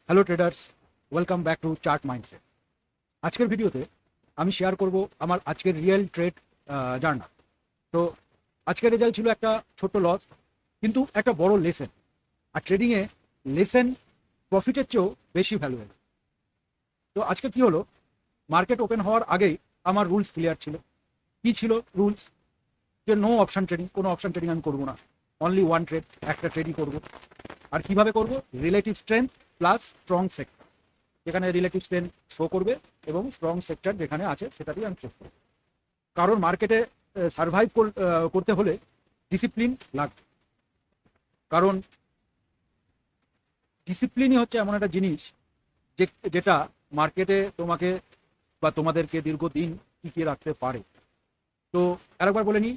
Hello traders, welcome back to chart mindset. আজকের ভিডিওতে আমি শেয়ার করব আমার আজকের রিয়েল ট্রেড জার্নাল। তো আজকের রেজাল্ট ছিল একটা ছোট্ট লস, কিন্তু একটা বড় লেসেন। আর ট্রেডিংয়ে লেসেন প্রফিটের চেয়েও বেশি ভ্যালুয়েবল। তো আজকে কি হলো, মার্কেট ওপেন হওয়ার আগেই আমার রুলস ক্লিয়ার ছিল। কি ছিল রুলস? যে নো অপশন ট্রেডিং, কোনো অপশন ট্রেডিং আমি করবো না, অনলি ওয়ান ট্রেড, একটা ট্রেডই করবো। আর কিভাবে করব? Relative strength plus strong sector, যেখানে রিলেটিভ স্ট্রেংথ শো করবে এবং স্ট্রং সেক্টর যেখানে আছে সেটাতেই আমি চেষ্টা করব। কারণ মার্কেটে সার্ভাইভ করতে হলে ডিসিপ্লিন লাগবে। কারণ ডিসিপ্লিনই হচ্ছে এমন একটা জিনিস যেটা মার্কেটে তোমাকে বা তোমাদেরকে দীর্ঘদিন টিকিয়ে রাখতে পারে। তো আরেকবার বলে নিই,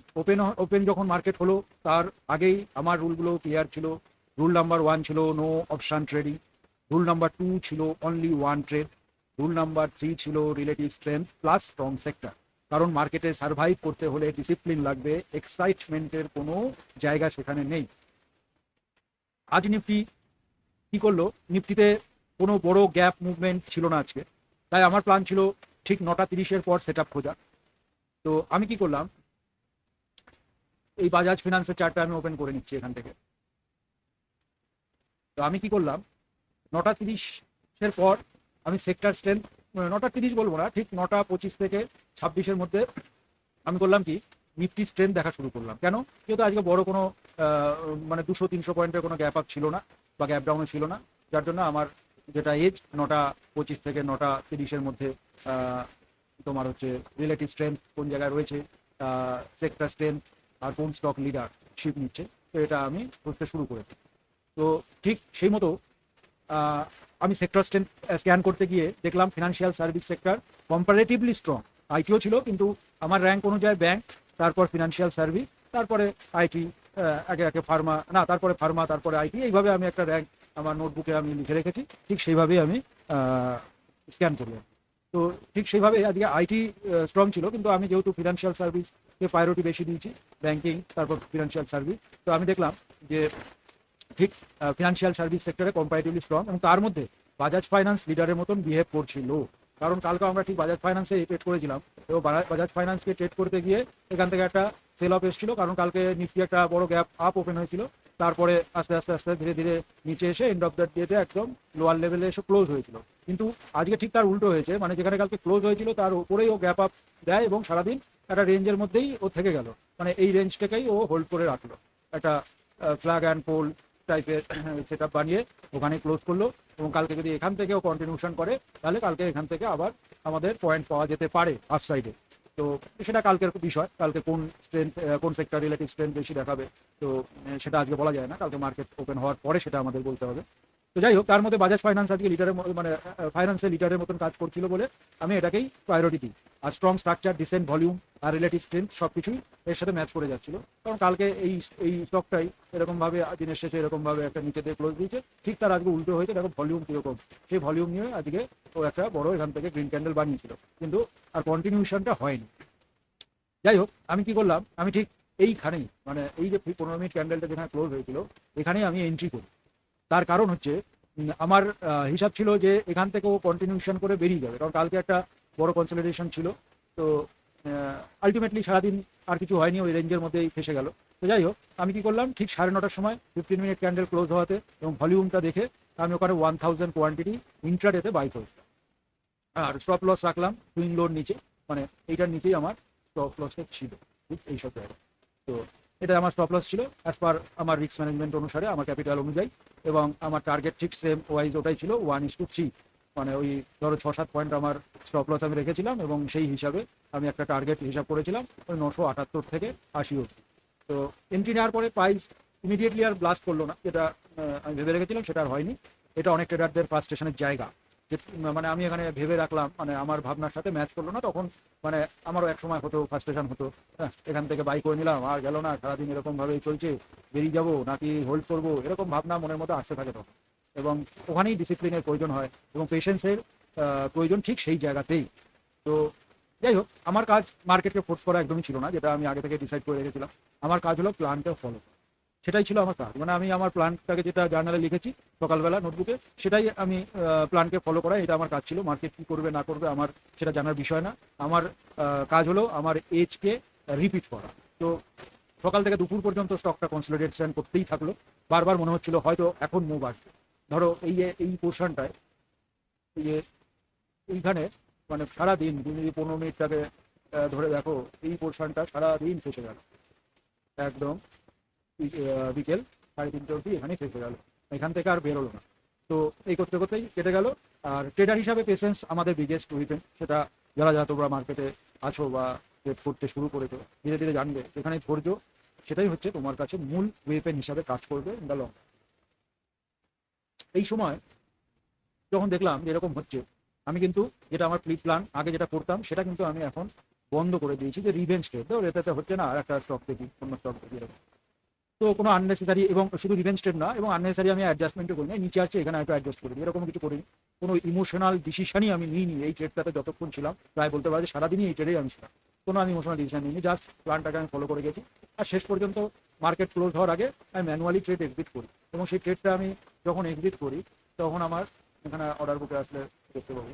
ওপেন যখন মার্কেট হলো তার আগেই আমার রুলগুলো ক্লিয়ার ছিল। রুল নাম্বার 1 ছিল no option trading. Rule number 2 ছিল only one trade. Rule number 3 ছিল relative strength plus strong sector. কারণ মার্কেটে সার্ভাইভ করতে হলে ডিসিপ্লিন লাগবে, এক্সাইটমেন্টের কোনো জায়গা সেখানে নেই। আজ নিফটি কি করলো? নিফটিতে কোনো বড় গ্যাপ মুভমেন্ট ছিল না আজকে। তাই আমার প্ল্যান ছিল ঠিক 9:30-এর পর সেট আপ খোঁজা। তো আমি কি করলাম, এই বাজাজ ফিনান্সের চার্টটা আমি ওপেন করে নিচ্ছি এখান থেকে। তো আমি কি করলাম, 9:30-এর পর আমি সেক্টর স্ট্রেংথ, 9:30 বলবো না, ঠিক 9:25 থেকে 26-এর মধ্যে আমি করলাম কি, নিফটি স্ট্রেংথ দেখা শুরু করলাম। কেন? যেহেতু আজকে বড় কোনো মানে 200-300 পয়েন্টের কোনো গ্যাপ আপ ছিল না বা গ্যাপ ডাউনও ছিল না, যার জন্য আমার যেটা এজ 9:25 থেকে 9:30-এর মধ্যে তোমার হচ্ছে রিলেটিভ স্ট্রেংথ কোন জায়গায় রয়েছে, সেক্টর স্ট্রেংথ আর কোন স্টক লিডার শিপ নিচ্ছে, তো এটা আমি বুঝতে শুরু করেছি। তো ঠিক সেই মতো আমি সেক্টর স্ক্যান করতে গিয়ে দেখলাম financial service sector comparatively strong. ITO ছিল, কিন্তু আমার র্যাঙ্ক অনুযায়ী ব্যাংক, তারপর ফিনান্সিয়াল সার্ভিস, তারপরে আইটি, আগে আগে ফার্মা, না তারপরে ফার্মা, তারপরে আইটি, এইভাবে আমি একটা র্যাঙ্ক আমার নোটবুকে আমি লিখে রেখেছি। ঠিক সেইভাবেই আমি স্ক্যান করলাম। তো ঠিক সেইভাবে আজকে আইটি স্ট্রং ছিল, কিন্তু আমি যেহেতু ফিনান্সিয়াল সার্ভিসকে প্রায়োরিটি বেশি দিয়েছি, ব্যাংকিং তারপর ফিনান্সিয়াল সার্ভিস, তো আমি দেখলাম যে ঠিক ফিনান্সিয়াল সার্ভিস সেক্টরে কম্পারেটিভলি স্ট্রং, এবং তার মধ্যে বাজাজ ফাইন্যান্স লিডারের মতন বিহেভ করছিল। কারণ কালকে আমরা ঠিক বাজাজ ফাইন্যান্সে ট্রেড করেছিলাম, এবং বাজাজ ফাইন্যান্সকে ট্রেড করতে গিয়ে এখান থেকে একটা সেল অফ এসেছিল। কারণ কালকে নিফটি একটা বড় গ্যাপ আপ ওপেন হয়েছিল, তারপরে আস্তে আস্তে আস্তে ধীরে ধীরে নিচে এসে এন্ড অফ দ্য ডেতে একদম লোয়ার লেভেলে এসে ক্লোজ হয়েছিল। কিন্তু আজকে ঠিক তার উল্টো হয়েছে, মানে যেখানে কালকে ক্লোজ হয়েছিল তার উপরেই ও গ্যাপ আপ দেয় এবং সারাদিন একটা রেঞ্জের মধ্যেই ও থেকে গেল, মানে এই রেঞ্জটাকেই ও হোল্ড করে রাখলো। একটা ফ্ল্যাগ অ্যান্ড পোল টাইপের সেট আপ বানিয়ে ওখানে ক্লোজ করলো। এবং কালকে যদি এখান থেকেও কন্টিনিউশন করে, তাহলে কালকে এখান থেকে আবার আমাদের পয়েন্ট পাওয়া যেতে পারে আপসাইডে। তো সেটা কালকের বিষয়, কালকে কোন স্ট্রেংথ, কোন সেক্টর রিলেটিভ স্ট্রেংথ বেশি দেখাবে, তো সেটা আজকে বলা যায় না, কালকে মার্কেট ওপেন হওয়ার পরে সেটা আমাদের বলতে হবে। তো যাই হোক, তার মধ্যে বাজাজ ফাইন্যান্স আজকে লিডারের মানে ফাইন্যান্সের লিডারের মতন কাজ করছিল বলে আমি এটাকেই প্রায়োরিটি দিই। আর স্ট্রং স্ট্রাকচার, ডিসেন্ট ভলিউম আর রিলেটিভ স্ট্রেংথ সব কিছুই এর সাথে ম্যাচ করে যাচ্ছিল। কারণ কালকে এই স্টকটাই এরকমভাবে দিনের শেষে এরকমভাবে একটা নিচে দিয়ে ক্লোজ দিয়েছে, ঠিক তার আজকে উল্টো হয়েছে। দেখো ভলিউম কীরকম, সেই ভলিউম নিয়ে আজকে ও একটা বড় এখান থেকে গ্রিন ক্যান্ডেল বানিয়েছিল, কিন্তু আর কন্টিনিউশনটা হয়নি। যাই হোক, আমি কি করলাম, আমি ঠিক এইখানেই, মানে এই যে 15 মিনিট ক্যান্ডেলটা যেখানে ক্লোজ হয়েছিল এখানেই আমি এন্ট্রি করি। তার কারণ হচ্ছে আমার হিসাব ছিল যে এখান থেকেও কন্টিনিউশন করে বেরিয়ে যাবে, কারণ কালকে একটা বড় কনসলিডেশন ছিল। তো আলটিমেটলি সারাদিন আর কিছু হয়নি, ওই রেঞ্জের মধ্যেই ফেসে গেল। তো যাই হোক, আমি কি করলাম, ঠিক 9:30-টার সময় 15 মিনিট ক্যান্ডেল ক্লোজ হওয়াতে এবং ভলিউমটা দেখে আমি ওখানে 1000 কোয়ান্টিটি ইন্ট্রাডেতে বাই করলাম। আর স্টপ লস রাখলাম টুইন লোড নিচে, মানে এইটার নিচেই আমার স্টপ লসটা ছিল, ঠিক এই সব জায়গায়। তো এটা আমার স্টপ লস ছিল অ্যাজ পার আমার রিস্ক ম্যানেজমেন্ট অনুসারে, আমার ক্যাপিটাল অনুযায়ী, এবং আমার টার্গেট ঠিক সেম ওয়াইজ ওটাই ছিল 1:3, মানে ওই ধরো 6-7 পয়েন্ট আমার স্টপ লস আমি রেখেছিলাম, এবং সেই হিসাবে আমি একটা টার্গেট হিসাব করেছিলাম ওই 978 থেকে 80 অবধি। তো এন্ট্রি নেওয়ার পরে প্রাইস ইমিডিয়েটলি আর ব্লাস্ট করলো না, যেটা আমি ভেবে রেখেছিলাম সেটা আর হয়নি। এটা অনেক ট্রেডারদের ফ্রাস্ট্রেশনের জায়গা, যে মানে আমি এখানে ভেবে রাখলাম, মানে আমার ভাবনার সাথে ম্যাচ করলো না, তখন মানে আমারও এক সময় হতো, ফ্রাস্ট্রেশন হতো। হ্যাঁ, এখান থেকে বাই করে নিলাম, আর গেল না, সারাদিন এরকমভাবেই চলছে, বেরিয়ে যাবো নাকি হোল্ড করবো, এরকম ভাবনা মনের মধ্যে আসতে থাকে তখন। এবং ওখানেই ডিসিপ্লিনের প্রয়োজন হয় এবং পেশেন্সের প্রয়োজন ঠিক সেই জায়গাতেই। তো যাই হোক, আমার কাজ মার্কেটকে ফোর্স করা একদমই ছিল না, যেটা আমি আগে থেকে ডিসাইড করে রেখেছিলাম। আমার কাজ হলো প্ল্যানটা ফলো করা। সেটাই ছিল আমার কাজ। মানে আমি আমার প্ল্যানটাকে যেটা জার্নালে লিখেছি সকালবেলা নোটবুকে, সেটাই আমি প্ল্যানকে ফলো করা, এটা আমার কাজ ছিল। মার্কেট কী করবে না করবে আমার সেটা জানার বিষয় না। আমার কাজ হলো আমার এজকে রিপিট করা। তো সকাল থেকে দুপুর পর্যন্ত স্টকটা কনসলিডেশন করতেই থাকলো। বারবার মনে হচ্ছিল হয়তো এখন মুভ আসবে। ধরো এই যে এই পোর্শনটায়, এই যে এইখানে, মানে সারাদিন তুমি যদি 15 মিনিটটাকে ধরে দেখো, এই পোর্শনটা সারাদিন ফেসে গেল একদম বিকেল 3:30 অবধি এখানেই ফেসে গেল, এখান থেকে আর বেরোলো না। তো এই করতে করতেই কেটে গেল। আর ট্রেডার হিসাবে পেশেন্স আমাদের বিগেস্ট উইপেন, সেটা যারা যারা তোমরা মার্কেটে আছো বা ট্রেড করতে শুরু করেছো ধীরে ধীরে জানবে এখানে ধৈর্য সেটাই হচ্ছে তোমার কাছে মূল ওয়েপেন হিসাবে কাজ করবে ইন দ্য লং। এই সময় যখন দেখলাম যে এরকম হচ্ছে, আমি কিন্তু যেটা আমার প্ল্যান আগে যেটা করতাম সেটা কিন্তু আমি এখন বন্ধ করে দিয়েছি, যে রিভেঞ্জ ট্রেড তো এটাতে হচ্ছে না, আর একটা স্টক দেখি অন্য স্টক দেখি এরকম। তো কোনো আননেসেসারি, এবং শুধু রিভেঞ্জ ট্রেড না, এবং আননেসেসারি আমি অ্যাডজাস্টমেন্টও করি না, নিচে আছে এখানে একটু অ্যাডজাস্ট করি, এরকম কিছু করিনি। কোনো ইমোশনাল ডিসিশনই আমি নিইনি এই ট্রেডটাতে যতক্ষণ ছিলাম, প্রায় বলতে পারি সারাদিনই এই ট্রেডেই আমি ছিলাম। কোনো আমি ইমোশনাল ডিসিশন নিইনি, জাস্ট প্ল্যানটাকে আমি ফলো করে গেছি। আর শেষ পর্যন্ত মার্কেট ক্লোজ হওয়ার আগে আমি ম্যানুয়ালি ট্রেড এক্সিট করি, এবং সেই ট্রেডটা আমি যখন এক্সিট করি তখন আমার এখানে অর্ডার বুকে আসলে দেখতে পাবো,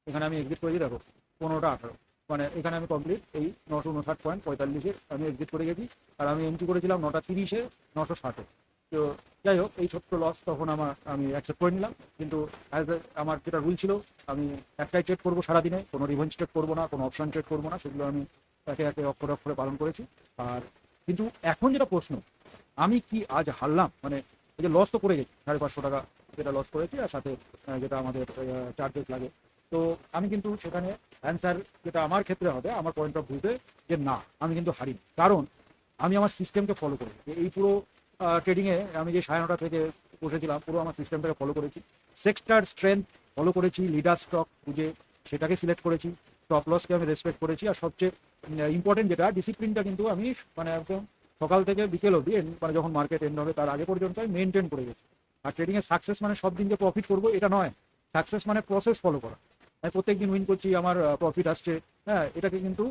এখানে আমি এক্সিট করে দিই, দেখো 15টা 18, মানে এখানে আমি কমপ্লিট এই 959.45 আমি এক্সিট করে গেছি। আর আমি এন্ট্রি করেছিলাম 9:30 960। তো যাই হোক, এই ছোট্ট লস তখন আমি অ্যাকসেপ্ট করে নিলাম। কিন্তু আমার যেটা রুল ছিল, আমি একটাই ট্রেড করবো সারাদিনে, কোনো রিভেঞ্জ ট্রেড করবো না, কোনো অপশন ট্রেড করবো না, সেগুলো আমি একে একে অক্ষরে অক্ষরে পালন করেছি। আর কিন্তু এখন যেটা প্রশ্ন, আমি কি আজ হারলাম, মানে এই যে লস তো করে গেছি 550 টাকা, যেটা লস করেছি, আর সাথে যেটা আমাদের চার্জেস লাগে। তো আমি কিন্তু সেখানে অ্যান্সার যেটা আমার ক্ষেত্রে হবে, আমার পয়েন্ট অফ ভিউতে, যে না, আমি কিন্তু হারিনি, কারণ আমি আমার সিস্টেমকে ফলো করি। এই পুরো ট্রেডিংয়ে আমি যে 9:30 থেকে বসেছিলাম, পুরো আমার সিস্টেমটাকে ফলো করেছি, সেক্টর স্ট্রেংথ ফলো করেছি, লিডার স্টক খুঁজে সেটাকে সিলেক্ট করেছি, স্টপ লসকে আমি রেসপেক্ট করেছি, আর সবচেয়ে ইম্পর্টেন্ট যেটা ডিসিপ্লিনটা কিন্তু আমি মানে একদম সকাল থেকে বিকেল অবধি, মানে যখন মার্কেট এন্ড হবে তার আগে পর্যন্ত আমি মেনটেন করে গেছি। আর ট্রেডিংয়ের সাকসেস মানে সব দিন যে প্রফিট করবো এটা নয়, সাকসেস মানে প্রসেস ফলো করা। আমি প্রত্যেকদিন উইন করছি, আমার প্রফিট আসছে, হ্যাঁ, এটাকে কিন্তু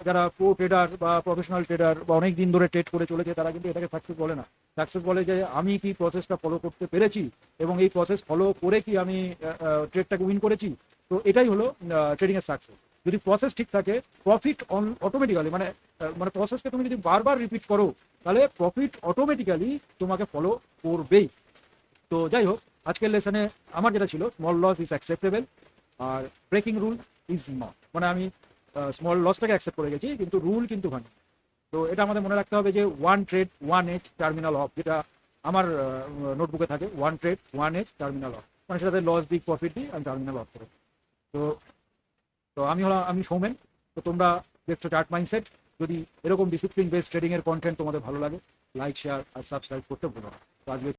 যারা প্রো ট্রেডার বা প্রফেশনাল ট্রেডার বা অনেক দিন ধরে ট্রেড করে চলেছে তারা কিন্তু এটাকে সাকসেস বলে না। সাকসেস বলে যে আমি কি প্রসেসটা ফলো করতে পেরেছি, এবং এই প্রসেস ফলো করে কি আমি ট্রেডটাকে উইন করেছি। তো এটাই হলো ট্রেডিংয়ের সাকসেস। যদি প্রসেস ঠিক থাকে, প্রফিট অটোমেটিক্যালি, মানে মানে প্রসেসকে তুমি যদি বারবার রিপিট করো, তাহলে প্রফিট অটোমেটিক্যালি তোমাকে ফলো করবেই। তো যাই হোক, আজকের লেসনে আমার যেটা ছিল, স্মল লস ইজ অ্যাকসেপ্টেবল আর ব্রেকিং রুল ইজ নট, মানে আমি স্মল লসটাকে অ্যাকসেপ্ট করে গেছি, কিন্তু রুল কিন্তু ভাঙি। তো এটা আমাদের মনে রাখতে হবে যে 1 ট্রেড 1 এজ টার্মিনাল অফ, যেটা আমার নোটবুকে থাকে, 1 ট্রেড 1 এজ টার্মিনাল অফ, মানে সেটাতে লস দিক প্রফিট দিই, আমি টার্মিনাল অফ করে। তো তো আমি সৌমেন। তো তোমরা দেখছো চার্ট মাইন্ডসেট। যদি এরকম ডিসিপ্লিন বেসড ট্রেডিং এর কন্টেন্ট তোমাদের ভালো লাগে, লাইক শেয়ার আর সাবস্ক্রাইব করতে ভুলো না। তো আজকে